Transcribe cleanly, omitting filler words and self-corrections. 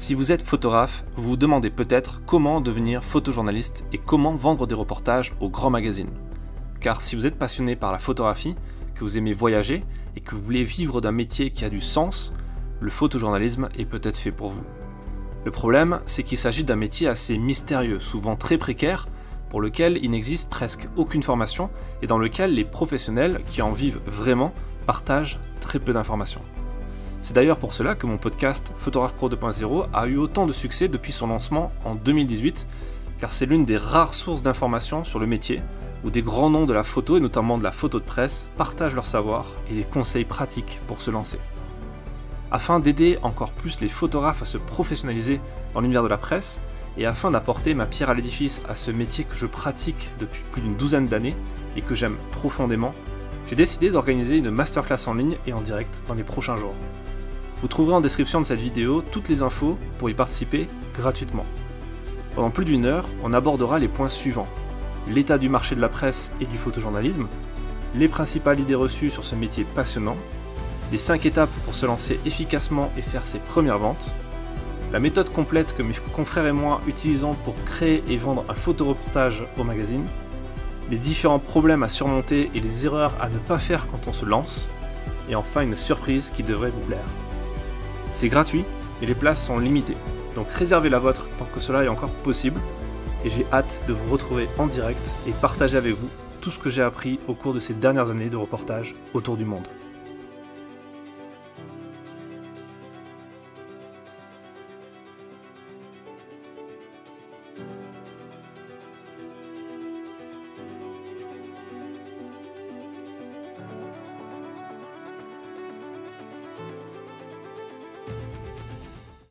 Si vous êtes photographe, vous vous demandez peut-être comment devenir photojournaliste et comment vendre des reportages aux grands magazines. Car si vous êtes passionné par la photographie, que vous aimez voyager et que vous voulez vivre d'un métier qui a du sens, le photojournalisme est peut-être fait pour vous. Le problème, c'est qu'il s'agit d'un métier assez mystérieux, souvent très précaire, pour lequel il n'existe presque aucune formation et dans lequel les professionnels qui en vivent vraiment partagent très peu d'informations. C'est d'ailleurs pour cela que mon podcast Photographe Pro 2.0 a eu autant de succès depuis son lancement en 2018, car c'est l'une des rares sources d'informations sur le métier, où des grands noms de la photo et notamment de la photo de presse partagent leur savoir et des conseils pratiques pour se lancer. Afin d'aider encore plus les photographes à se professionnaliser dans l'univers de la presse, et afin d'apporter ma pierre à l'édifice à ce métier que je pratique depuis plus d'une douzaine d'années et que j'aime profondément, j'ai décidé d'organiser une masterclass en ligne et en direct dans les prochains jours. Vous trouverez en description de cette vidéo toutes les infos pour y participer gratuitement. Pendant plus d'une heure, on abordera les points suivants: l'état du marché de la presse et du photojournalisme, les principales idées reçues sur ce métier passionnant, les 5 étapes pour se lancer efficacement et faire ses premières ventes, la méthode complète que mes confrères et moi utilisons pour créer et vendre un photoreportage au magazine, les différents problèmes à surmonter et les erreurs à ne pas faire quand on se lance, et enfin une surprise qui devrait vous plaire. C'est gratuit et les places sont limitées, donc réservez la vôtre tant que cela est encore possible, et j'ai hâte de vous retrouver en direct et partager avec vous tout ce que j'ai appris au cours de ces dernières années de reportage autour du monde.